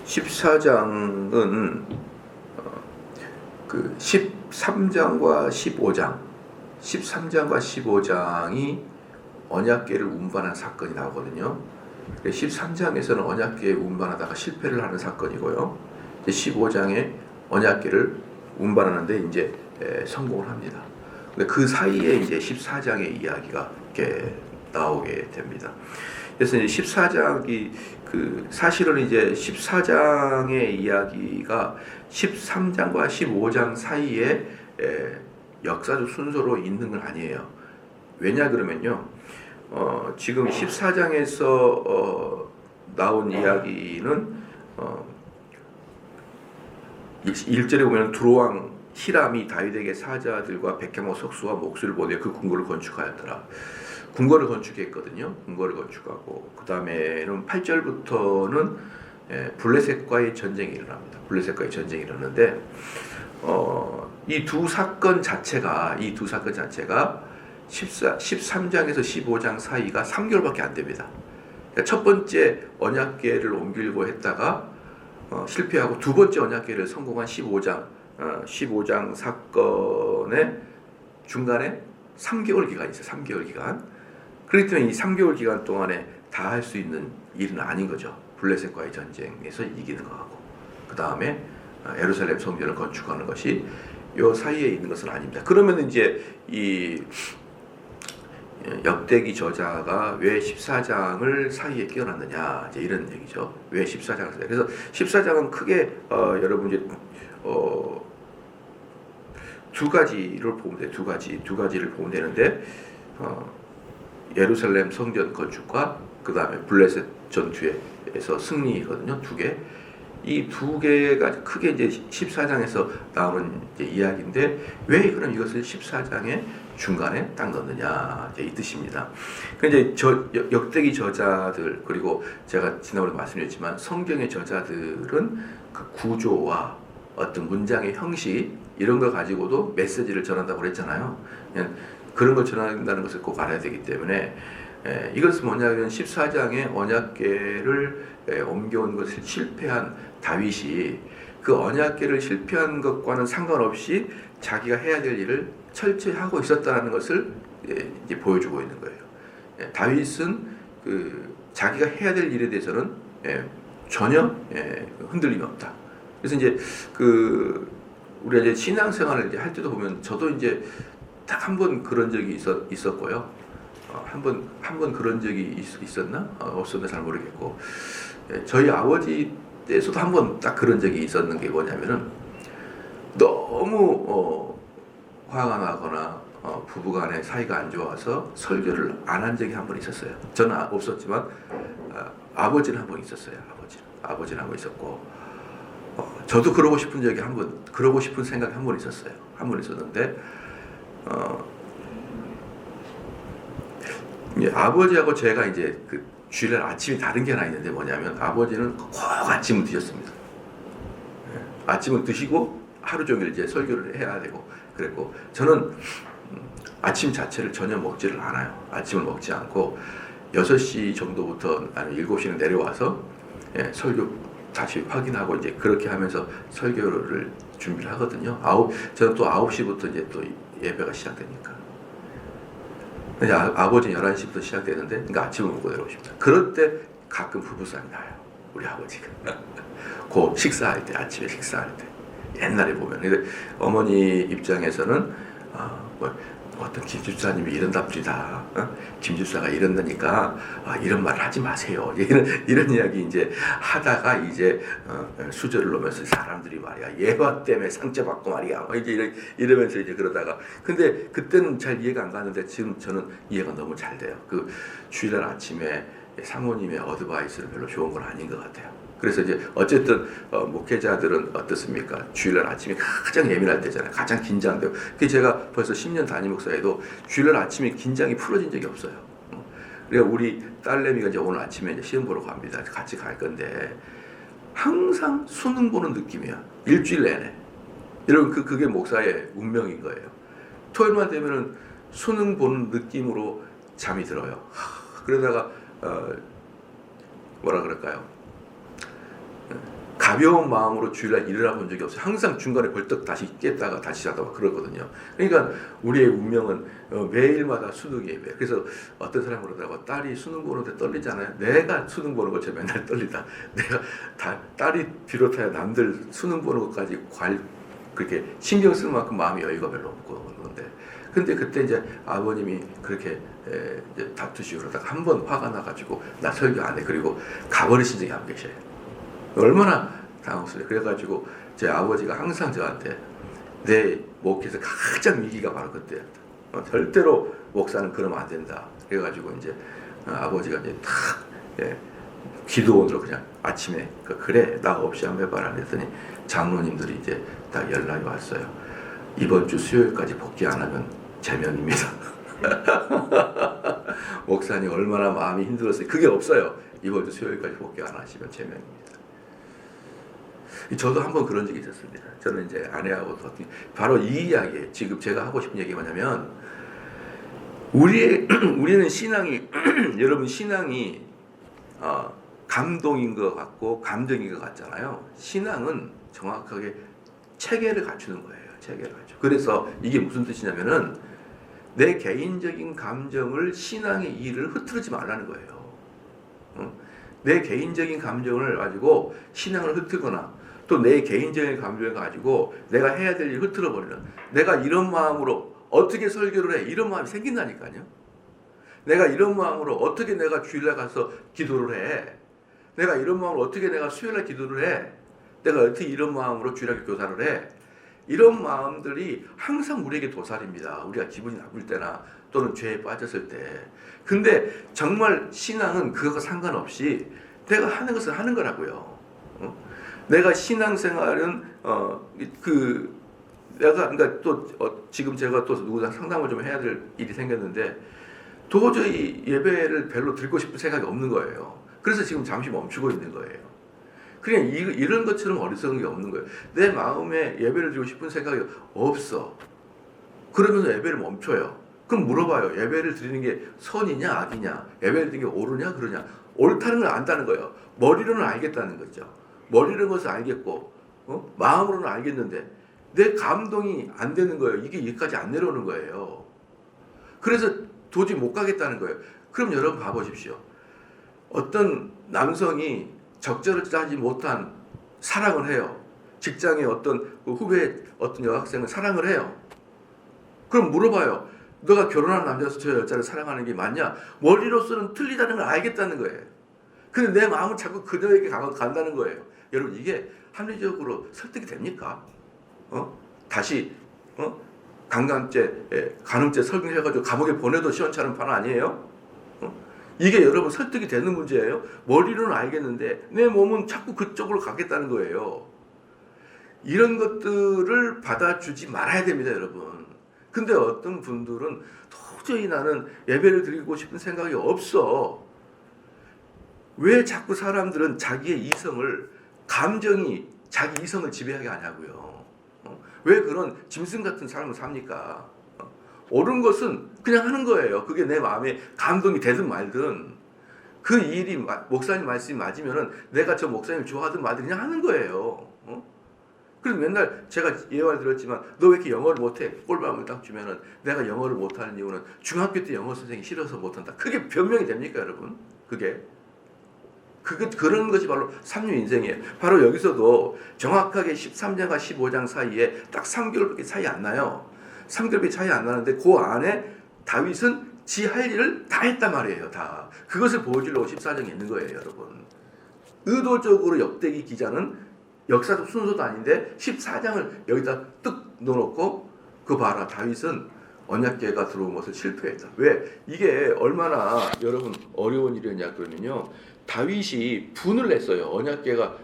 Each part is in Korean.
14장은 그 13장과 15장, 13장과 15장이 언약궤를 운반한 사건이 나오거든요. 13장에서는 언약궤에 운반하다가 실패를 하는 사건이고요. 15장에 언약궤를 운반하는데 이제 성공을 합니다. 근데 그 사이에 이제 14장의 이야기가 이렇게 나오게 됩니다. 그래서 이제 14장이 사실은 이제 14장의 이야기가 13장과 15장 사이에 역사적 순서로 있는 건 아니에요. 왜냐 그러면요, 지금 14장에서 나온 이야기는 1절에 보면 두로왕 히람이 다윗에게 사자들과 백향목 석수와 목수를 보내 그 궁궐을 건축하였더라. 궁궐을 건축했거든요. 궁궐을 건축하고 그 다음에는 8절부터는 블레셋과의 전쟁이 일어납니다. 블레셋과의 전쟁이 일어나는데 이 두 사건 자체가 13장에서 15장 사이가 3개월밖에 안 됩니다. 그러니까 첫 번째 언약궤를 옮기려고 했다가 실패하고 두 번째 언약궤를 성공한 15장 사건의 중간에 3개월 기간이 있어요. 3개월 기간. 그렇기 때문에 이 3개월 기간 동안에 다 할 수 있는 일은 아닌 거죠. 블레셋과의 전쟁에서 이기는 거하고 그 다음에 예루살렘 성전을 건축하는 것이 요 사이에 있는 것은 아닙니다. 그러면 이제 이 역대기 저자가 왜 14장을 사이에 끼워놨느냐, 이제 이런 얘기죠. 왜 14장을 써요? 그래서 14장은 크게 여러분 이제 두 가지를 보면 돼요. 두 가지를 보면 되는데 예루살렘 성전 건축과 그 다음에 블레셋 전투에서 승리거든요. 두 개. 이 두 개가 크게 이제 14장에서 나오는 이제 이야기인데 왜 그럼 이것을 14장의 중간에 딱 넣느냐, 이제 이 뜻입니다. 근데 역대기 저자들, 그리고 제가 지난번에 말씀드렸지만 성경의 저자들은 그 구조와 어떤 문장의 형식 이런 걸 가지고도 메시지를 전한다고 그랬잖아요. 그런 걸 전한다는 것을 꼭 알아야 되기 때문에 이것은 뭐냐면 14장의 언약궤를 옮겨온 것을 실패한 다윗이 그 언약궤를 실패한 것과는 상관없이 자기가 해야 될 일을 철저히 하고 있었다는 것을 이제 보여주고 있는 거예요. 다윗은 자기가 해야 될 일에 대해서는 전혀 흔들림이 없다. 그래서 이제 우리가 이제 신앙생활을 이제 할 때도 보면 저도 이제 딱 한 번 그런 적이 있었고요. 한 번 그런 적이 있었나? 없었나 잘 모르겠고, 저희 아버지 때에서도 한 번 딱 그런 적이 있었는 게 뭐냐면은 너무 화가 나거나 부부간의 사이가 안 좋아서 설교를 안 한 적이 한 번 있었어요. 저는 없었지만 아버지는 한 번 있었어요. 아버지는 한 번 있었고, 저도 그러고 싶은 적이 그러고 싶은 생각이 한 번 있었어요. 한 번 있었는데 아버지하고 제가 이제 주일날 아침이 다른 게 하나 있는데 뭐냐면 아버지는 꼭 아침을 드셨습니다. 아침을 드시고 하루 종일 이제 설교를 해야 되고 그랬고, 저는 아침 자체를 전혀 먹지를 않아요. 아침을 먹지 않고 6시 정도부터 아니면 7시는 내려와서 설교 다시 확인하고 이제 그렇게 하면서 설교를 준비를 하거든요. 저는 또 9시부터 이제 또 예배가 시작되니까. 아버지는 11시부터 시작되는데, 그러니까 아침을 먹고 내려오십니다. 그럴 때 가끔 부부싸움이 나요. 우리 아버지가. 식사할 때, 아침에 식사할 때. 옛날에 보면. 근데 어머니 입장에서는, 어떤 김집사님이 이런답니다. 김집사가 이런다니까, 이런 말을 하지 마세요. 이런 이야기 이제 하다가 이제, 수저를 놓으면서 사람들이 말이야, 예화 때문에 상처받고 말이야. 이제 이러면서 이제 그러다가. 근데 그때는 잘 이해가 안 가는데 지금 저는 이해가 너무 잘 돼요. 주일날 아침에 사모님의 어드바이스는 별로 좋은 건 아닌 것 같아요. 그래서 이제 어쨌든 목회자들은 어떻습니까? 주일날 아침이 가장 예민할 때잖아요. 가장 긴장돼요. 제가 벌써 10년 담임 목사에도 주일날 아침에 긴장이 풀어진 적이 없어요. 그래서 우리 딸내미가 이제 오늘 아침에 이제 시험 보러 갑니다. 같이 갈 건데 항상 수능 보는 느낌이야. 일주일 내내. 여러분 그게 목사의 운명인 거예요. 토요일만 되면은 수능 보는 느낌으로 잠이 들어요. 그러다가 뭐라 그럴까요? 가벼운 마음으로 주일날 일을 해본 적이 없어요. 항상 중간에 벌떡 다시 깼다가 다시 자다가 그러거든요. 그러니까 우리의 운명은 매일마다 수능 예배. 그래서 어떤 사람이 그러더라고. 딸이 수능 보는데 떨리잖아요. 내가 수능 보는 것처럼 맨날 떨리다. 내가 딸이 비롯하여 남들 수능 보는 것까지 그렇게 신경 쓸 만큼 마음이 여유가 별로 없고 그런데. 근데 그때 이제 아버님이 그렇게 이제 다투시고 그러다가 한 번 화가 나가지고 나 설교 안 해. 그리고 가버리신 적이 안 계셔요. 얼마나 당황스러워요. 그래가지고 제 아버지가 항상 저한테 내 목회에서 가장 위기가 바로 그때였다. 절대로 목사는 그러면 안 된다. 그래가지고 이제 아버지가 이제 탁 기도원으로 그냥 아침에 그래 나 없이 한번 해봐라 그랬더니 장로님들이 이제 다 연락이 왔어요. 이번 주 수요일까지 복귀 안 하면 제명입니다. 목사님 얼마나 마음이 힘들었어요. 그게 없어요. 이번 주 수요일까지 복귀 안 하시면 제명입니다. 저도 한번 그런 적이 있었습니다. 저는 이제 아내하고 바로 이 이야기에 지금 제가 하고 싶은 얘기가 뭐냐면 우리는 신앙이 여러분 신앙이 감동인 것 같고 감정인 것 같잖아요. 신앙은 정확하게 체계를 갖추는 거예요. 체계를 갖추. 그래서 이게 무슨 뜻이냐면은 내 개인적인 감정을 신앙의 일을 흐트르지 말라는 거예요. 내 개인적인 감정을 가지고 신앙을 흐트거나 또 내 개인적인 감정을 가지고 내가 해야 될 일을 흐트러 버리는 내가 이런 마음으로 어떻게 설교를 해 이런 마음이 생긴다니까요. 내가 이런 마음으로 어떻게 내가 주일날 가서 기도를 해 내가 이런 마음으로 어떻게 내가 수요일날 기도를 해 내가 어떻게 이런 마음으로 주일날 교사를 해 이런 마음들이 항상 우리에게 도살입니다. 우리가 기분이 나쁠 때나 또는 죄에 빠졌을 때. 근데 정말 신앙은 그거와 상관없이 내가 하는 것을 하는 거라고요. 내가 신앙생활은 그러니까 또 지금 제가 또 누구랑 상담을 좀 해야 될 일이 생겼는데 도저히 예배를 별로 드리고 싶은 생각이 없는 거예요. 그래서 지금 잠시 멈추고 있는 거예요. 그냥 이런 것처럼 어리석은 게 없는 거예요. 내 마음에 예배를 드리고 싶은 생각이 없어. 그러면서 예배를 멈춰요. 그럼 물어봐요. 예배를 드리는 게 선이냐 악이냐 예배를 드리는 게 옳으냐 그러냐 옳다는 걸 안다는 거예요. 머리로는 알겠다는 거죠. 머리로는 것을 알겠고 마음으로는 알겠는데 내 감동이 안 되는 거예요. 이게 여기까지 안 내려오는 거예요. 그래서 도저히 못 가겠다는 거예요. 그럼 여러분 봐보십시오. 어떤 남성이 적절하지 못한 사랑을 해요. 직장에 어떤 후배 어떤 여학생을 사랑을 해요. 그럼 물어봐요. 너가 결혼한 남자서 저 여자를 사랑하는 게 맞냐? 머리로서는 틀리다는 걸 알겠다는 거예요. 근데 내 마음은 자꾸 그녀에게 간다는 거예요. 여러분 이게 합리적으로 설득이 됩니까? 다시 간음죄 설명해가지고 감옥에 보내도 시원찮은 판 아니에요? 이게 여러분 설득이 되는 문제예요. 머리로는 알겠는데 내 몸은 자꾸 그쪽으로 가겠다는 거예요. 이런 것들을 받아주지 말아야 됩니다, 여러분. 근데 어떤 분들은 도저히 나는 예배를 드리고 싶은 생각이 없어. 왜 자꾸 사람들은 자기의 이성을 감정이 자기 이성을 지배하게 하냐고요. 왜 그런 짐승 같은 삶을 삽니까? 옳은 것은 그냥 하는 거예요. 그게 내 마음에 감동이 되든 말든 그 일이 목사님 말씀이 맞으면은 내가 저 목사님 좋아하든 말든 그냥 하는 거예요. 그래서 맨날 제가 예화를 들었지만 너 왜 이렇게 영어를 못해? 꼴밤을 딱 주면은 내가 영어를 못하는 이유는 중학교 때 영어 선생님이 싫어서 못한다. 그게 변명이 됩니까, 여러분? 그런 것이 바로 삼류 인생이에요. 바로 여기서도 정확하게 13장과 15장 사이에 딱 3개월밖에 차이 안 나요. 3개월밖에 차이 안 나는데 그 안에 다윗은 지 할 일을 다 했단 말이에요. 다. 그것을 보여주려고 14장에 있는 거예요, 여러분. 의도적으로 역대기 기자는 역사적 순서도 아닌데 14장을 여기다 뜩 넣어놓고 그 봐라 다윗은 언약궤가 들어온 것을 실패했다. 왜? 이게 얼마나 여러분 어려운 일이었냐 그러면요. 다윗이 분을 냈어요. 언약궤가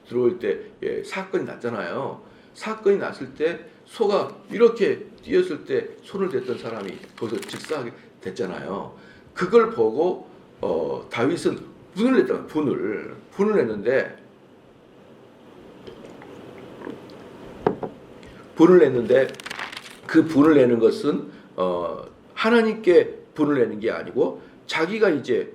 들어올 때 사건이 났잖아요. 사건이 났을 때 소가 이렇게 뛰었을 때 손을 댔던 사람이 거기서 직사하게 됐잖아요. 그걸 보고 다윗은 분을 냈다. 분을 냈는데 그 분을 내는 것은 하나님께 분을 내는 게 아니고 자기가 이제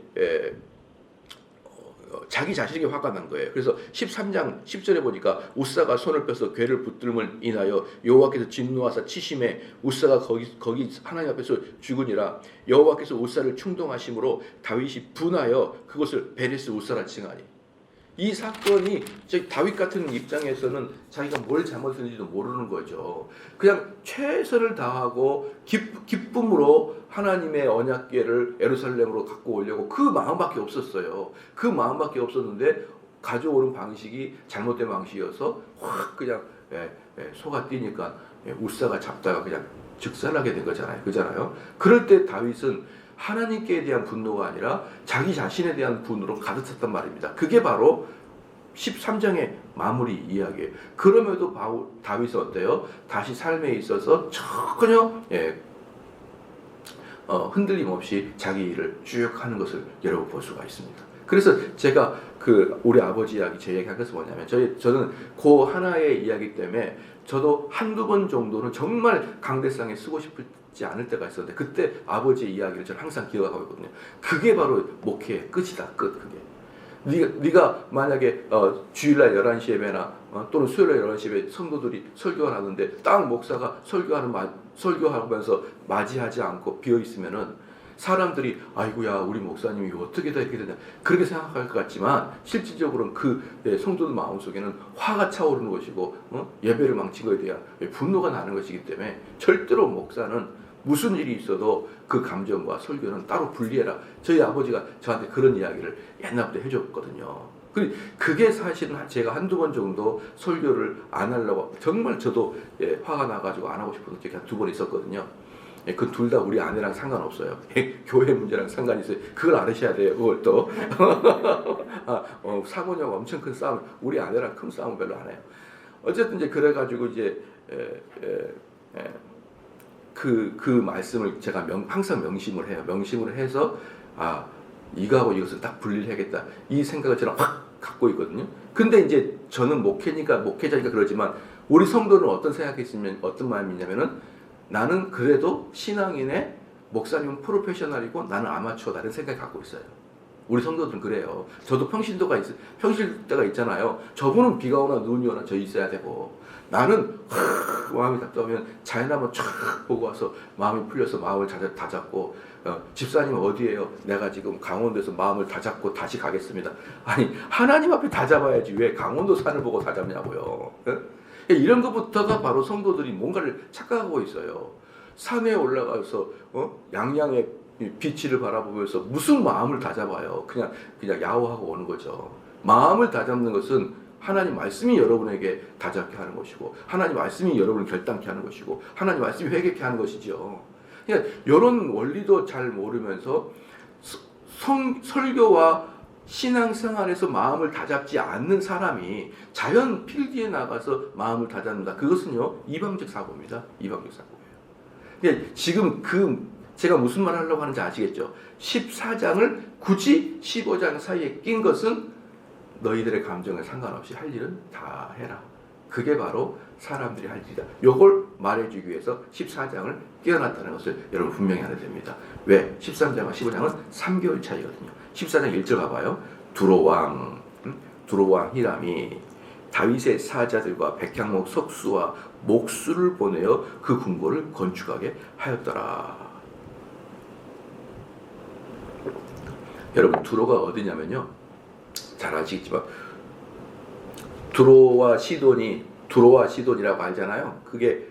자기 자신에게 화가 난 거예요. 그래서 13장 10절에 보니까 우사가 손을 펴서 괴를 붙들음을 인하여 여호와께서 진노하사 치심에 우사가 거기 하나님 앞에서 죽으니라. 여호와께서 우사를 충동하심으로 다윗이 분하여 그것을 베레스 우사라 칭하니. 이 사건이 다윗 같은 입장에서는 자기가 뭘 잘못했는지도 모르는 거죠. 그냥 최선을 다하고 기쁨으로 하나님의 언약궤를 예루살렘으로 갖고 오려고 그 마음밖에 없었어요. 그 마음밖에 없었는데 가져오는 방식이 잘못된 방식이어서 확 그냥 소가 뛰니까 우사가 잡다가 그냥 즉살하게 된 거잖아요. 그잖아요. 그럴 때 다윗은 하나님께 대한 분노가 아니라 자기 자신에 대한 분노로 가득 찼단 말입니다. 그게 바로 13장의 마무리 이야기예요. 그럼에도 다윗은 어때요? 다시 삶에 있어서 전혀 흔들림 없이 자기 일을 쭉 하는 것을 여러분 볼 수가 있습니다. 그래서 제가 우리 아버지 이야기 제 얘기한 것은 뭐냐면 저는 그 하나의 이야기 때문에 저도 한두 번 정도는 정말 강대상에 쓰고 싶지 않을 때가 있었는데 그때 아버지의 이야기를 저는 항상 기억하고 있거든요. 그게 바로 목회의 끝이다. 그게. 네가 만약에 주일날 11시 예배나 또는 수요일날 11시 예배 성도들이 설교를 하는데 딱 목사가 설교하면서 맞이하지 않고 비어 있으면은 사람들이 아이고야 우리 목사님이 어떻게 다 이렇게 되냐 그렇게 생각할 것 같지만 실질적으로는 성도들 마음속에는 화가 차오르는 것이고 예배를 망친 것에 대한 분노가 나는 것이기 때문에 절대로 목사는 무슨 일이 있어도 그 감정과 설교는 따로 분리해라. 저희 아버지가 저한테 그런 이야기를 옛날부터 해줬거든요. 그게 사실은 제가 한두 번 정도 설교를 안 하려고 정말 저도 화가 나가지고 안 하고 싶은 적이 한 두 번 있었거든요. 그 둘 다 우리 아내랑 상관없어요. 교회 문제랑 상관이 있어요. 그걸 알으셔야 돼요. 그걸 또 사모님하고 엄청 큰 싸움, 우리 아내랑 큰 싸움 별로 안 해요. 어쨌든 이제 그래가지고 이제 그 말씀을 제가 항상 명심을 해요. 명심을 해서 이거하고 이것을 딱 분리를 해야겠다. 이 생각을 저는 확 갖고 있거든요. 근데 이제 저는 목회자니까 그러지만 우리 성도는 어떤 생각이 있으면 어떤 마음이 있냐면은 나는 그래도 신앙인의 목사님은 프로페셔널이고 나는 아마추어다 이런 생각을 갖고 있어요. 우리 성도들은 그래요. 저도 평실때가 있잖아요. 저분은 비가 오나 눈이 오나 저 있어야 되고 나는 마음이 답답하면 자연 한번 쫙 보고 와서 마음이 풀려서 마음을 다잡고 집사님 어디에요? 내가 지금 강원도에서 마음을 다잡고 다시 가겠습니다. 아니 하나님 앞에 다잡아야지 왜 강원도 산을 보고 다잡냐고요. 이런 것부터가 바로 성도들이 뭔가를 착각하고 있어요. 산에 올라가서 양양의 비치를 바라보면서 무슨 마음을 다잡아요. 그냥 야호하고 오는 거죠. 마음을 다잡는 것은 하나님 말씀이 여러분에게 다잡게 하는 것이고 하나님 말씀이 여러분을 결단케 하는 것이고 하나님 말씀이 회개케 하는 것이죠. 그러니까 이런 원리도 잘 모르면서 설교와 신앙생활에서 마음을 다잡지 않는 사람이 자연 필드에 나가서 마음을 다잡는다. 그것은요 이방적 사고입니다. 이방적 사고예요. 그러니까 지금 제가 무슨 말 하려고 하는지 아시겠죠? 14장을 굳이 15장 사이에 낀 것은 너희들의 감정에 상관없이 할 일은 다 해라. 그게 바로 사람들이 할 일이다. 이걸 말해주기 위해서 14장을 끼워놨다는 것을 여러분 분명히 알아야 됩니다. 왜? 13장과 15장은 3개월 차이거든요. 14장 1절 봐봐요. 두로왕 히람이 다윗의 사자들과 백향목 석수와 목수를 보내어 그 궁궐을 건축하게 하였더라. 여러분 두로가 어디냐면요. 잘 아시겠지만 두로와 시돈이라고 알잖아요. 그게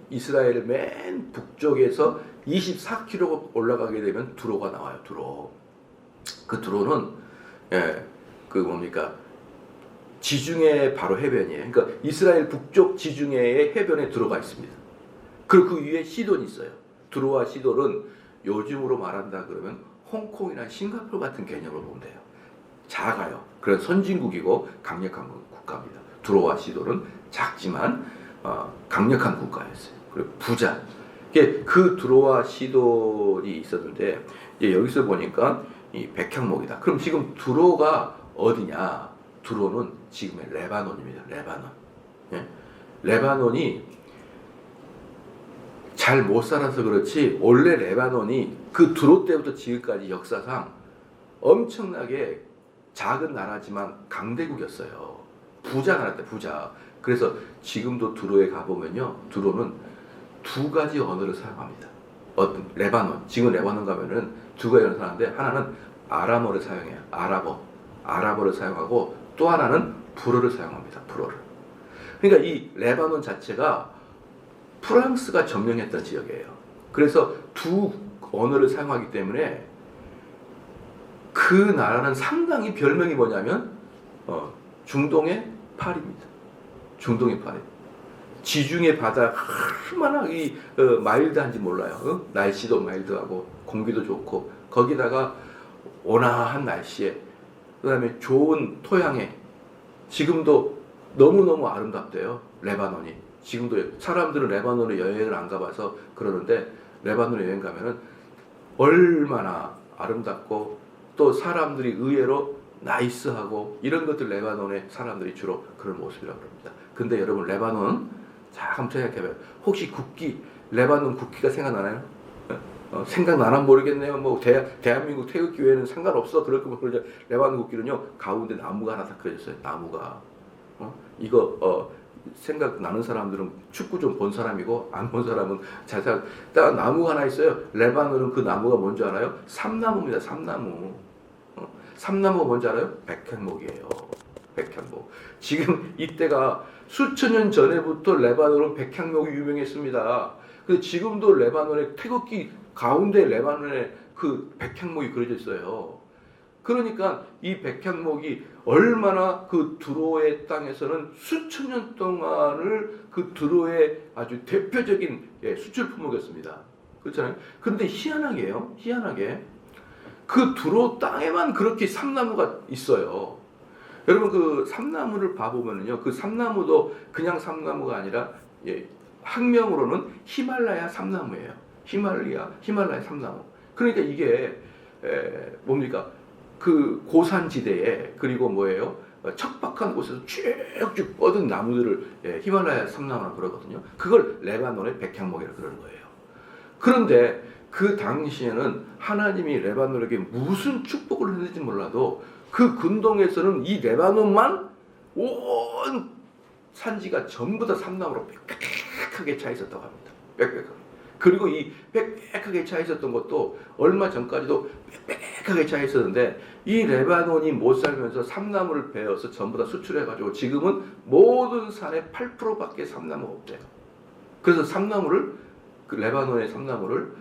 이스라엘 맨 북쪽에서 24km 올라가게 되면 두로가 나와요. 그 두로는 지중해 바로 해변이에요. 그러니까 이스라엘 북쪽 지중해의 해변에 두로가 있습니다. 그리고 그 위에 시돈이 있어요. 두로와 시돈은 요즘으로 말한다 그러면 홍콩이나 싱가포르 같은 개념으로 보면 돼요. 작아요. 그런 선진국이고 강력한 국가입니다. 두로와 시돈은 작지만 강력한 국가였어요. 그리고 부자. 그 두로와 시돈이 있었는데 여기서 보니까 이 백향목이다. 그럼 지금 두로가 어디냐? 두로는 지금의 레바논입니다. 레바논이 잘 못 살아서 그렇지 원래 레바논이 그 두로 때부터 지금까지 역사상 엄청나게 작은 나라지만 강대국이었어요. 부자 나라였대, 부자. 그래서 지금도 두로에 가보면요, 두로는 두 가지 언어를 사용합니다. 어떤 레바논, 지금 레바논 가면은 두 가지 언어를 사용하는데, 하나는 아람어를 사용해요. 아랍어를 사용하고, 또 하나는 불어를 사용합니다. 불어를. 그러니까 이 레바논 자체가 프랑스가 점령했던 지역이에요. 그래서 두 언어를 사용하기 때문에 그 나라는 상당히 별명이 뭐냐면 중동의 파리입니다. 중동의 파리. 지중해 바다 얼마나 마일드한지 몰라요. 날씨도 마일드하고 공기도 좋고 거기다가 온화한 날씨에 그다음에 좋은 토양에 지금도 너무너무 아름답대요. 레바논이. 지금도 사람들은 레바논에 여행을 안 가봐서 그러는데 레바논에 여행 가면은 얼마나 아름답고 또 사람들이 의외로 나이스하고 이런 것들 레바논의 사람들이 주로 그런 모습이라고 합니다. 근데 여러분 레바논 자 한번 생각해봐요. 혹시 국기 레바논 국기가 생각나나요? 생각나나 모르겠네요. 뭐 대한민국 태극기 외에는 상관없어. 그럴 거면 그러죠. 레바논 국기는요 가운데 나무가 하나 다 그려졌어요. 나무가 이거 생각나는 사람들은 축구 좀 본 사람이고 안 본 사람은 잘 생각. 딱 나무가 하나 있어요. 레바논은 그 나무가 뭔지 알아요? 삼나무입니다. 삼나무. 삼나무가 뭔지 알아요? 백향목이에요. 백향목. 지금 이때가 수천 년 전에부터 레바논은 백향목이 유명했습니다. 근데 지금도 레바논의 태극기 가운데 레바논에 그 백향목이 그려져 있어요. 그러니까 이 백향목이 얼마나 그 두로의 땅에서는 수천 년 동안을 그 두로의 아주 대표적인 수출 품목이었습니다. 그렇잖아요. 그런데 희한하게 그 두로 땅에만 그렇게 삼나무가 있어요. 여러분 그 삼나무를 봐보면요, 그 삼나무도 그냥 삼나무가 아니라 학명으로는 히말라야 삼나무예요. 히말라야 삼나무. 그러니까 이게 뭡니까? 그 고산지대에 그리고 뭐예요? 척박한 곳에서 쭉쭉 뻗은 나무들을 히말라야 삼나무라고 그러거든요. 그걸 레바논의 백향목이라고 그러는 거예요. 그런데 그 당시에는 하나님이 레바논에게 무슨 축복을 했는지 몰라도 그 근동에서는 이 레바논만 온 산지가 전부 다 삼나무로 빽빽하게 차 있었다고 합니다. 빽빽하게. 그리고 이 빽빽하게 차 있었던 것도 얼마 전까지도 빽빽하게 차 있었는데 이 레바논이 못 살면서 삼나무를 베어서 전부 다 수출해가지고 지금은 모든 산의 8%밖에 삼나무가 없대요. 그래서 그 레바논의 삼나무를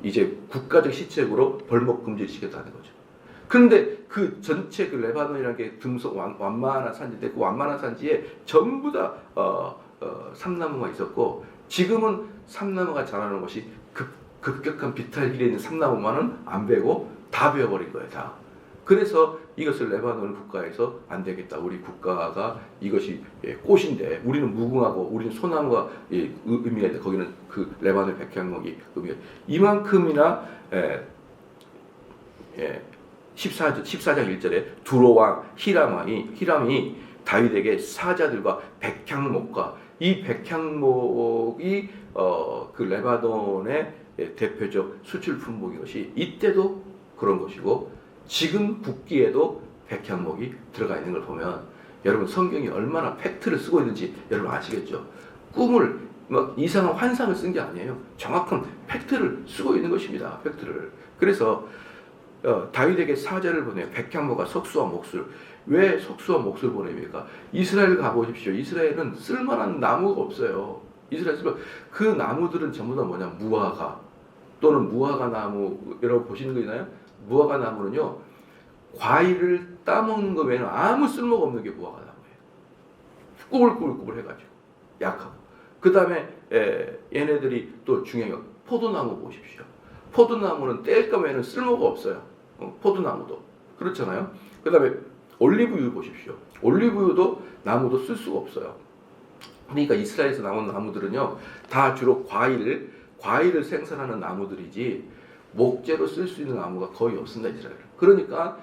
이제 국가적 시책으로 벌목 금지시켰다는 거죠. 그런데 그 전체 그 레바논이라는 게 완만한 산지인데 그 완만한 산지에 전부 다 삼나무가 있었고 지금은 삼나무가 자라는 것이 급격한 비탈길에 있는 삼나무만은 안 베고 다 베어버린 거예요. 다. 그래서 이것을 레바논 국가에서 안 되겠다. 우리 국가가 이것이 꽃인데 우리는 무궁화고 우리는 소나무가 의미가 있다. 거기는 그 레바논 백향목이 의미가 이만큼이나 14장 1절에 두로왕 히람이 다윗에게 사자들과 백향목과 이 백향목이 그 레바논의 대표적 수출 품목인 것이 이때도 그런 것이고 지금 국기에도 백향목이 들어가 있는 걸 보면 여러분 성경이 얼마나 팩트를 쓰고 있는지 여러분 아시겠죠? 꿈을 막 이상한 환상을 쓴 게 아니에요. 정확한 팩트를 쓰고 있는 것입니다. 팩트를. 그래서 다윗에게 사자를 보내요. 백향목과 석수와 목술. 왜 석수와 목술 보냅니까? 이스라엘 가보십시오. 이스라엘은 쓸만한 나무가 없어요. 그 나무들은 전부 다 뭐냐? 무화과 또는 무화과 나무. 여러분 보시는 거 있나요? 무화과 나무는요 과일을 따먹는 거 외에는 아무 쓸모가 없는 게 무화과 나무예요. 꾸불꾸불 해가지고 약하고. 그 다음에 얘네들이 또 중요한 거 포도나무 보십시오. 포도나무는 뗄까 외에는 쓸모가 없어요. 포도나무도 그렇잖아요. 그 다음에 올리브유 보십시오. 올리브유도 나무도 쓸 수가 없어요. 그러니까 이스라엘에서 나온 나무들은요 다 주로 과일을 생산하는 나무들이지 목재로 쓸 수 있는 나무가 거의 없습니다. 이스라엘. 그러니까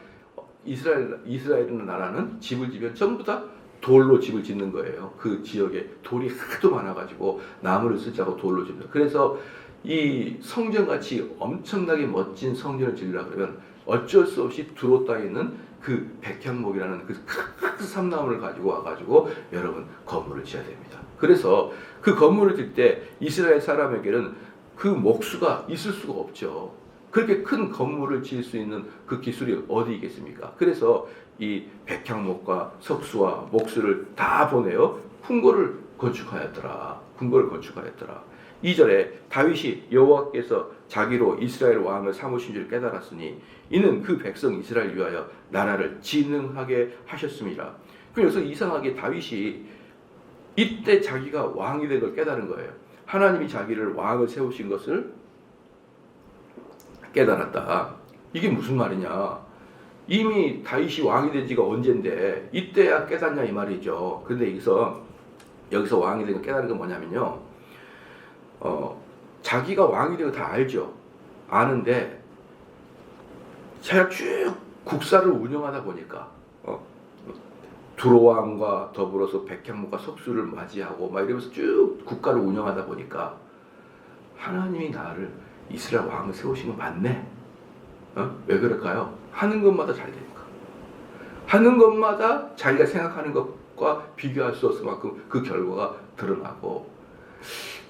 이스라엘이라는 나라는 집을 지면 전부 다 돌로 집을 짓는 거예요. 그 지역에 돌이 하도 많아가지고 나무를 쓰자고 돌로 짓는. 그래서 이 성전같이 엄청나게 멋진 성전을 지으려고 그러면 어쩔 수 없이 두로 땅에 있는 그 그 백향목이라는 그 큰 삼나무를 가지고 와가지고 여러분 건물을 지어야 됩니다. 그래서 그 건물을 질 때 이스라엘 사람에게는 그 목수가 있을 수가 없죠. 그렇게 큰 건물을 지을 수 있는 그 기술이 어디 있겠습니까? 그래서 이 백향목과 석수와 목수를 다 보내어 궁궐을 건축하였더라. 궁궐을 건축하였더라. 2절에 다윗이 여호와께서 자기로 이스라엘 왕을 삼으신 줄 깨달았으니 이는 그 백성 이스라엘 위하여 나라를 진흥하게 하셨습니다. 그래서 이상하게 다윗이 이때 자기가 왕이 된 걸 깨달은 거예요. 하나님이 자기를 왕을 세우신 것을 깨달았다. 이게 무슨 말이냐? 이미 다윗이 왕이 된 지가 언젠데 이때야 깨닫냐 이 말이죠. 그런데 여기서 왕이 된 걸 깨달은 건 뭐냐면요. 자기가 왕이 되고 다 알죠. 아는데 제가 쭉 국사를 운영하다 보니까 두로왕과 더불어서 백향목과 석수를 맞이하고 막 이러면서 쭉 국가를 운영하다 보니까 하나님이 나를 이스라엘 왕을 세우신 건 맞네. 왜 그럴까요? 하는 것마다 잘 되니까. 하는 것마다 자기가 생각하는 것과 비교할 수 없을 만큼 그 결과가 드러나고,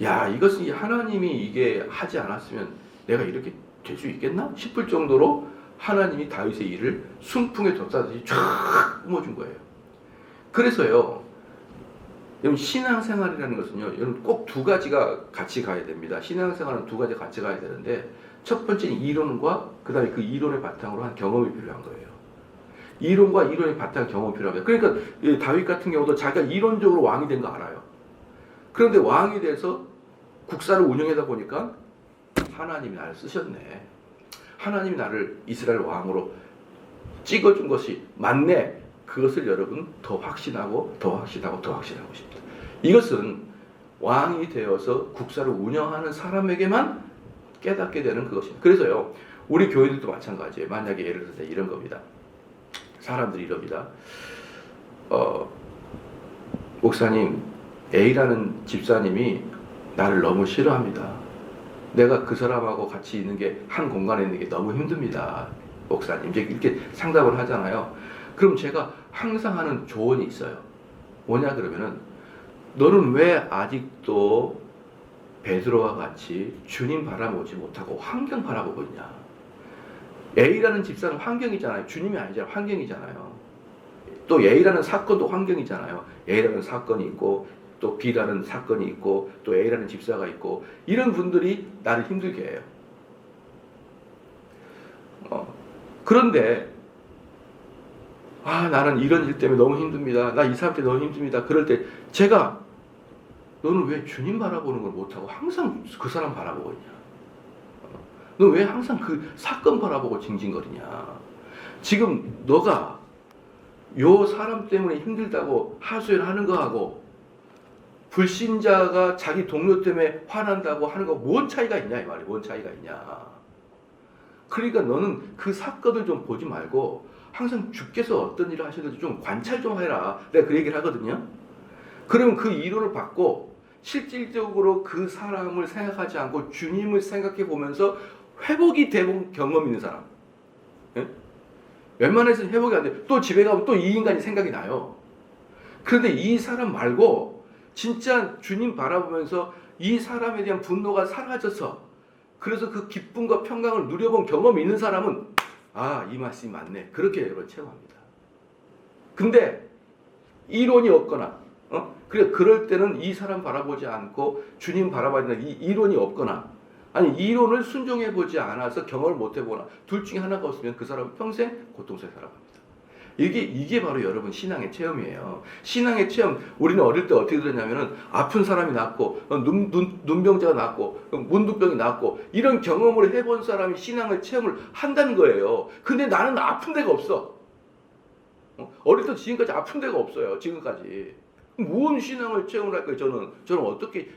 야, 이것은 하나님이 이게 하지 않았으면 내가 이렇게 될 수 있겠나 싶을 정도로 하나님이 다윗의 일을 순풍에 덮다듯이 쫙 뿜어준 거예요. 그래서요, 여러분 신앙생활이라는 것은요, 여러분 꼭 두 가지가 같이 가야 됩니다. 신앙생활은 두 가지 같이 가야 되는데, 첫 번째는 이론과 그 다음에 그 이론의 바탕으로 한 경험이 필요한 거예요. 이론과 이론의 바탕 경험이 필요합니다. 그러니까 다윗 같은 경우도 자기가 이론적으로 왕이 된 거 알아요. 그런데 왕이 돼서 국사를 운영하다 보니까 하나님이 나를 쓰셨네. 하나님이 나를 이스라엘 왕으로 찍어준 것이 맞네. 그것을 여러분 더 확신하고 싶다. 이것은 왕이 되어서 국사를 운영하는 사람에게만 깨닫게 되는 그것입니다. 그래서요, 우리 교회들도 마찬가지예요. 만약에 예를 들어서 이런 겁니다. 사람들이 이럽니다. 목사님, A라는 집사님이 나를 너무 싫어합니다. 내가 그 사람하고 같이 있는 게 한 공간에 있는 게 너무 힘듭니다. 목사님, 이제 이렇게 상담을 하잖아요. 그럼 제가 항상 하는 조언이 있어요. 뭐냐 그러면은, 너는 왜 아직도 베드로와 같이 주님 바라보지 못하고 환경 바라보고 있냐? A라는 집사는 환경이잖아요. 주님이 아니잖아요. 환경이잖아요. 또 A라는 사건도 환경이잖아요. A라는 사건이 있고 또 B라는 사건이 있고 또 A라는 집사가 있고, 이런 분들이 나를 힘들게 해요. 그런데 나는 이런 일 때문에 너무 힘듭니다. 나 이 사람 때문에 너무 힘듭니다. 그럴 때 제가, 너는 왜 주님 바라보는 걸 못하고 항상 그 사람 바라보고 있냐? 너 왜 항상 그 사건 바라보고 징징거리냐? 지금 너가 요 사람 때문에 힘들다고 하소연하는 거하고 불신자가 자기 동료 때문에 화난다고 하는 거 뭔 차이가 있냐 이 말이야. 뭔 차이가 있냐? 그러니까 너는 그 사건을 좀 보지 말고 항상 주께서 어떤 일을 하시는지 좀 관찰 좀 해라. 내가 그 얘기를 하거든요. 그러면 그 이론을 받고 실질적으로 그 사람을 생각하지 않고 주님을 생각해 보면서 회복이 되본 경험 있는 사람. 예? 웬만해서는 회복이 안 돼. 또 집에 가면 또 이 인간이 생각이 나요. 그런데 이 사람 말고 진짜 주님 바라보면서 이 사람에 대한 분노가 사라져서 그래서 그 기쁨과 평강을 누려본 경험이 있는 사람은 이 말씀이 맞네. 그렇게 여러분 체험합니다. 근데 이론이 없거나 그럴 때는 이 사람 바라보지 않고 주님 바라봐야 된다. 이 이론이 없거나 아니 이론을 순종해 보지 않아서 경험을 못 해보거나 둘 중에 하나가 없으면 그 사람은 평생 고통 속에 살아갑니다. 이게 바로 여러분 신앙의 체험이에요. 신앙의 체험, 우리는 어릴 때 어떻게 들었냐면은 아픈 사람이 낫고 눈병자가 낫고 문둥병이 낫고 이런 경험을 해본 사람이 신앙의 체험을 한다는 거예요. 근데 나는 아픈 데가 없어. 어릴 때 지금까지 아픈 데가 없어요. 지금까지. 무슨 신앙을 체험을 할까요? 저는 어떻게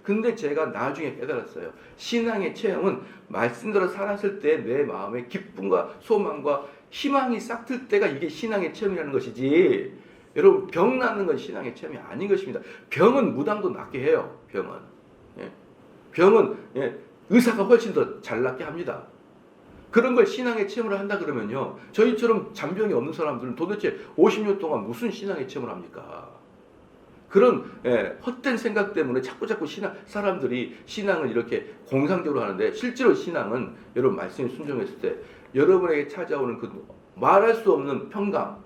근데 제가 나중에 깨달았어요. 신앙의 체험은 말씀대로 살았을 때 내 마음에 기쁨과 소망과 희망이 싹틀 때가 이게 신앙의 체험이라는 것이지, 여러분 병 낫는 건 신앙의 체험이 아닌 것입니다. 병은 무당도 낫게 해요. 병은 의사가 훨씬 더 잘 낫게 합니다. 그런 걸 신앙의 체험을 한다 그러면요, 저희처럼 잔병이 없는 사람들은 도대체 50년 동안 무슨 신앙의 체험을 합니까? 그런 헛된 생각 때문에 자꾸 사람들이 신앙을 이렇게 공상적으로 하는데, 실제로 신앙은 여러분 말씀에 순종했을 때 여러분에게 찾아오는 그 말할 수 없는 평강,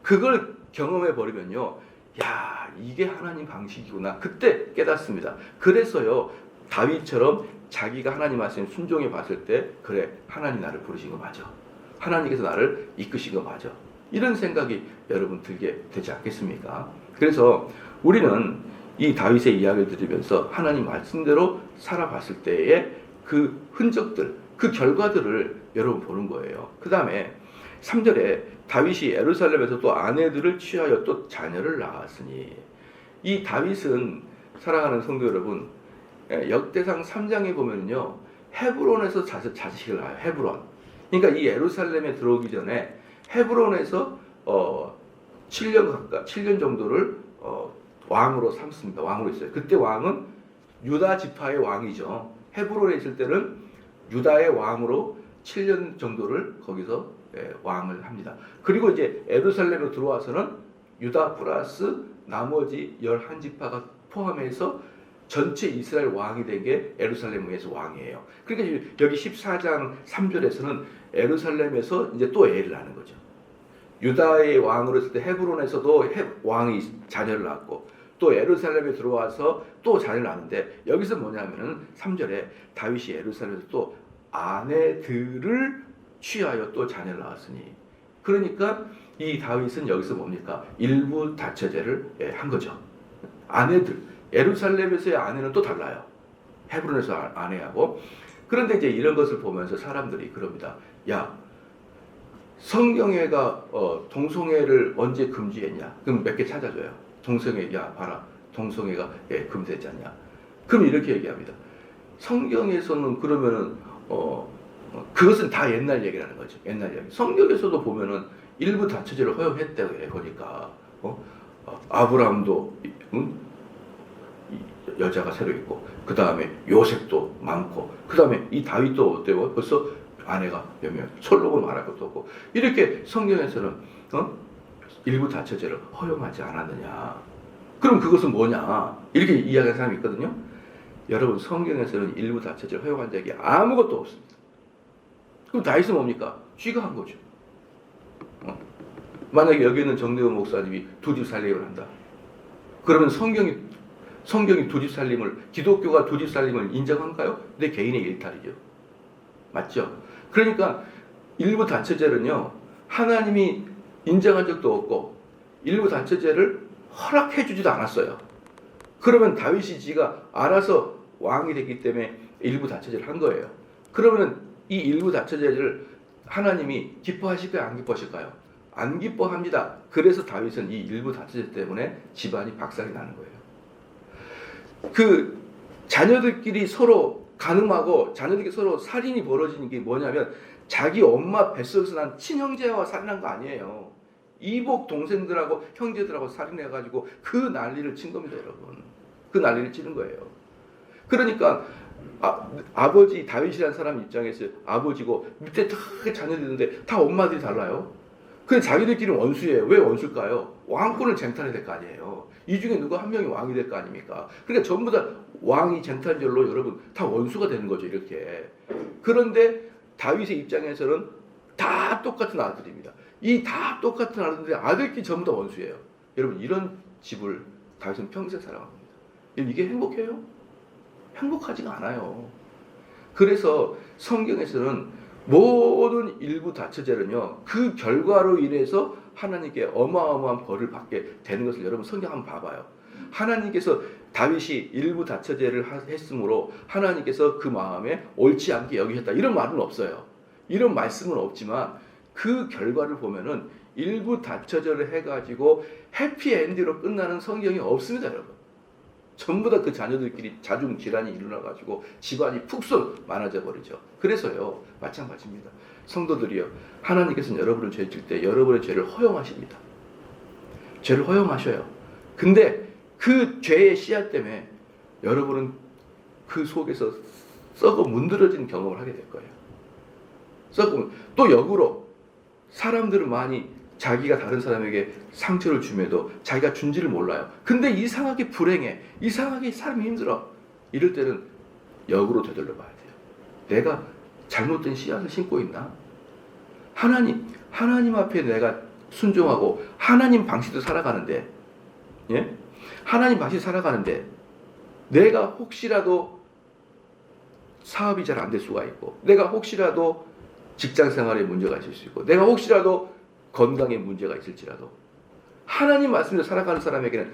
그걸 경험해 버리면요, 야, 이게 하나님 방식이구나, 그때 깨닫습니다. 그래서요, 다윗처럼 자기가 하나님 말씀에 순종해 봤을 때, 그래, 하나님 나를 부르신 거 맞아, 하나님께서 나를 이끄신 거 맞아, 이런 생각이 여러분 들게 되지 않겠습니까? 그래서 우리는 이 다윗의 이야기를 들으면서 하나님 말씀대로 살아봤을 때의 그 흔적들, 그 결과들을 여러분 보는 거예요. 그 다음에 3절에 다윗이 예루살렘에서 또 아내들을 취하여 또 자녀를 낳았으니, 이 다윗은, 사랑하는 성도 여러분, 역대상 3장에 보면요, 헤브론에서 자식을 낳아요. 헤브론. 그러니까 이 예루살렘에 들어오기 전에 헤브론에서 7년 정도를 왕으로 삼습니다. 왕으로 있어요. 그때 왕은 유다 지파의 왕이죠. 헤브론에 있을 때는 유다의 왕으로 7년 정도를 거기서 왕을 합니다. 그리고 이제 예루살렘으로 들어와서는 유다 플러스 나머지 11지파가 포함해서 전체 이스라엘 왕이 된 게 예루살렘에서 왕이에요. 그러니까 여기 14장 3절에서는 예루살렘에서 이제 또 애를 낳는 거죠. 유다의 왕으로 했을 때 헤브론에서도 왕이 자녀를 낳고, 또 예루살렘에 들어와서 또 자녀를 낳는데, 여기서 뭐냐면은 3절에 다윗이 예루살렘에서 또 아내들을 취하여 또 자녀를 낳았으니, 그러니까 이 다윗은 여기서 뭡니까? 일부 다처제를 한 거죠. 아내들, 예루살렘에서의 아내는 또 달라요. 헤브론에서 아내하고. 그런데 이제 이런 것을 보면서 사람들이 그럽니다. 야, 성경에가 동성애를 언제 금지했냐? 그럼 몇 개 찾아줘요. 동성애, 야 봐라, 동성애가 금지했지 않냐? 그럼 이렇게 얘기합니다. 성경에서는 그러면은 그것은 다 옛날 얘기라는 거죠. 옛날 얘기. 성경에서도 보면은 일부 다처제를 허용했다고 해 보니까 아브라함도 여자가 새로 있고, 그 다음에 요셉도 많고, 그 다음에 이 다윗도 어때요? 벌써 아내가 몇 명, 솔로몬 말할 것도 없고, 이렇게 성경에서는 일부 다처제를 허용하지 않았느냐? 그럼 그것은 뭐냐? 이렇게 이야기하는 사람이 있거든요. 여러분, 성경에서는 일부 다처제를 허용한 적이 아무것도 없습니다. 그럼 다윗은 뭡니까? 쥐가 한 거죠. 만약에 여기 있는 정대원 목사님이 두 집 살림을 한다. 그러면 성경이 두 집 살림을, 기독교가 두 집 살림을 인정한가요? 내 개인의 일탈이죠. 맞죠? 그러니까 일부 다처제는요, 하나님이 인정한 적도 없고 일부 다처제를 허락해 주지도 않았어요. 그러면 다윗이 지가 알아서 왕이 됐기 때문에 일부 다처제를 한 거예요. 그러면 이 일부 다처제를 하나님이 기뻐하실까요? 안 기뻐하실까요? 안 기뻐합니다. 그래서 다윗은 이 일부 다처제 때문에 집안이 박살이 나는 거예요. 그 자녀들끼리 서로 간음하고 자녀들끼리 서로 살인이 벌어지는 게 뭐냐면, 자기 엄마 뱃속에서 난 친형제와 살인한 거 아니에요. 이복 동생들하고 형제들하고 살인해가지고 그 난리를 친 겁니다, 여러분. 그 난리를 치는 거예요. 그러니까 아버지 다윗이라는 사람 입장에서 아버지고 밑에 다 자녀들이 있는데 다 엄마들이 달라요. 근데 자기들끼리 원수예요. 왜 원수일까요? 왕권을 쟁탈해야 될 거 아니에요. 이 중에 누가 한 명이 왕이 될 거 아닙니까? 그러니까 전부 다 왕이 쟁탈절로 여러분 다 원수가 되는 거죠, 이렇게. 그런데 다윗의 입장에서는 다 똑같은 아들입니다. 이 다 똑같은 아들인데 아들끼리 전부 다 원수예요. 여러분, 이런 집을 다윗은 평생 살아갑니다. 이게 행복해요? 행복하지가 않아요. 그래서 성경에서는 모든 일부 다처제는요, 그 결과로 인해서 하나님께 어마어마한 벌을 받게 되는 것을 여러분 성경 한번 봐봐요. 하나님께서 다윗이 일부 다처제를 했으므로 하나님께서 그 마음에 옳지 않게 여기셨다, 이런 말은 없어요. 이런 말씀은 없지만 그 결과를 보면은 일부 다처제를 해가지고 해피엔딩으로 끝나는 성경이 없습니다, 여러분. 전부 다 그 자녀들끼리 자중 질환이 일어나가지고 집안이 푹 많아져 버리죠. 그래서요, 마찬가지입니다. 성도들이요, 하나님께서는 여러분을 죄 질 때 여러분의 죄를 허용하십니다. 죄를 허용하셔요. 근데 그 죄의 씨앗 때문에 여러분은 그 속에서 썩어 문드러진 경험을 하게 될 거예요. 썩으면 또 역으로 사람들은 많이 자기가 다른 사람에게 상처를 줌에도 자기가 준지를 몰라요. 근데 이상하게 불행해. 이상하게 사람이 힘들어. 이럴 때는 역으로 되돌려 봐야 돼요. 내가 잘못된 씨앗을 심고 있나? 하나님 앞에 내가 순종하고 하나님 방식대로 살아가는데, 예? 하나님 방식 살아가는데 내가 혹시라도 사업이 잘 안 될 수가 있고, 내가 혹시라도 직장 생활에 문제가 있을 수 있고, 내가 혹시라도 건강에 문제가 있을지라도 하나님 말씀대로 살아가는 사람에게는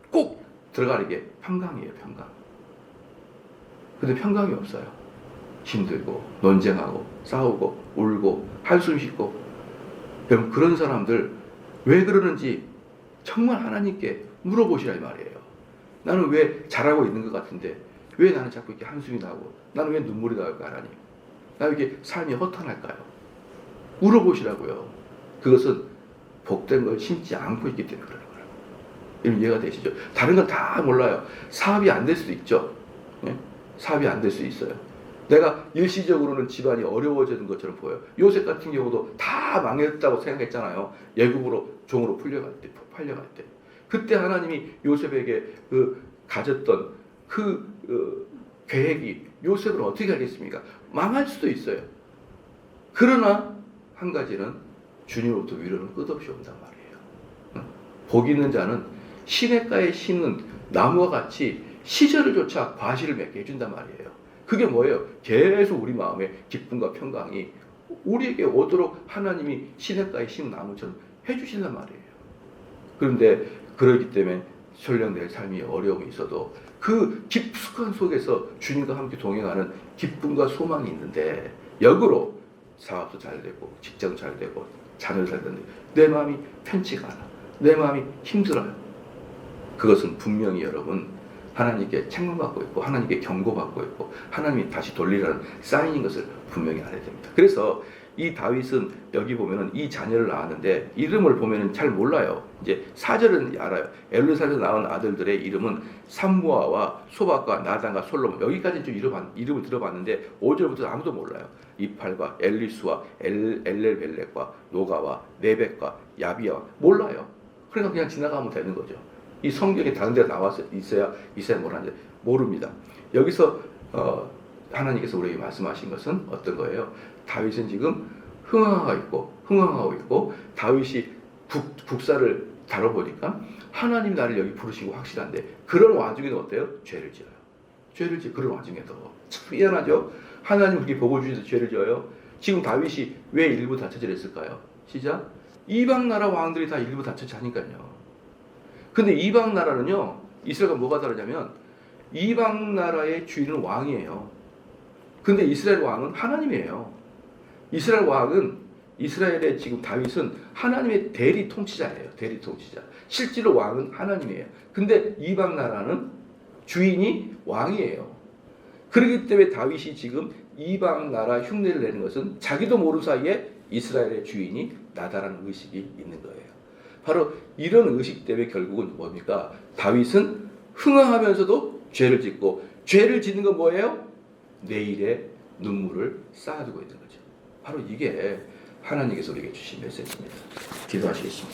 꼭 들어가는 게 평강이에요. 평강. 근데 평강이 없어요. 힘들고 논쟁하고 싸우고 울고 한숨 쉬고. 여러분, 그런 사람들 왜 그러는지 정말 하나님께 물어보시라 이 말이에요. 나는 왜 잘하고 있는 것 같은데 왜 나는 자꾸 이렇게 한숨이 나고, 나는 왜 눈물이 나올까? 하나님, 나 왜 이렇게 삶이 허탄할까요? 물어보시라고요. 그것은 복된 걸 심지 않고 있기 때문에 그러는 거라고. 여러분, 이해가 되시죠? 다른 건 다 몰라요. 사업이 안 될 수도 있죠. 예? 사업이 안 될 수 있어요. 내가 일시적으로는 집안이 어려워지는 것처럼 보여요. 요셉 같은 경우도 다 망했다고 생각했잖아요. 애굽으로 종으로 팔려갈 때. 그때 하나님이 요셉에게 가졌던 계획이 요셉을 어떻게 하겠습니까? 망할 수도 있어요. 그러나 한 가지는 주님으로부터 위로는 끝없이 온단 말이에요. 복 있는 자는 시냇가에 심는 나무와 같이 시절을 쫓아 과실을 맺게 해준단 말이에요. 그게 뭐예요? 계속 우리 마음에 기쁨과 평강이 우리에게 오도록 하나님이 시냇가에 심은 나무처럼 해주신단 말이에요. 그런데 그러기 때문에 설령 내 삶이 어려움이 있어도 그 깊숙한 속에서 주님과 함께 동행하는 기쁨과 소망이 있는데, 역으로 사업도 잘 되고 직장 잘 되고 자녀 잘 되는데 내 마음이 편치가 않아. 내 마음이 힘들어요. 그것은 분명히 여러분 하나님께 책망받고 있고 하나님께 경고받고 있고 하나님이 다시 돌리라는 사인인 것을 분명히 알아야 됩니다. 그래서 이 다윗은 여기 보면은 이 자녀를 낳았는데 이름을 보면은 잘 몰라요. 이제 4절은 알아요. 엘르사에서 낳은 아들들의 이름은 삼무아와 소박과 나단과 솔로몬. 여기까지는 좀 이름을 들어봤는데 5절부터 아무도 몰라요. 이팔과 엘리수와 엘렐벨렉과 노가와 네벡과 야비야와 몰라요. 그러니까 그냥 지나가면 되는 거죠. 이 성경에 다른 데 나와서 있어야 뭐라는지 모릅니다. 여기서 하나님께서 우리에게 말씀하신 것은 어떤 거예요? 다윗은 지금 흥황하고 있고 다윗이 국사를 다뤄보니까 하나님 나를 여기 부르신 거 확실한데, 그런 와중에도 어때요? 죄를 지어요. 그런 와중에도 참 미안하죠. 하나님 그렇게 복을 주셔서 죄를 지어요. 지금 다윗이 왜 일부 다처질 했을까요? 시작. 이방 나라 왕들이 다 일부 다처질 하니까요. 근데 이방 나라는요, 이스라엘과 뭐가 다르냐면 이방 나라의 주인은 왕이에요. 근데 이스라엘 왕은 하나님이에요. 이스라엘의 지금 다윗은 하나님의 대리 통치자예요. 대리 통치자. 실제로 왕은 하나님이에요. 근데 이방 나라는 주인이 왕이에요. 그렇기 때문에 다윗이 지금 이방 나라 흉내를 내는 것은 자기도 모르는 사이에 이스라엘의 주인이 나다라는 의식이 있는 거예요. 바로 이런 의식 때문에 결국은 뭡니까? 다윗은 흥황하면서도 죄를 짓고, 죄를 짓는 건 뭐예요? 내일의 눈물을 쌓아두고 있는 거죠. 바로 이게 하나님께서 우리에게 주신 메시지입니다. 기도하시겠습니다.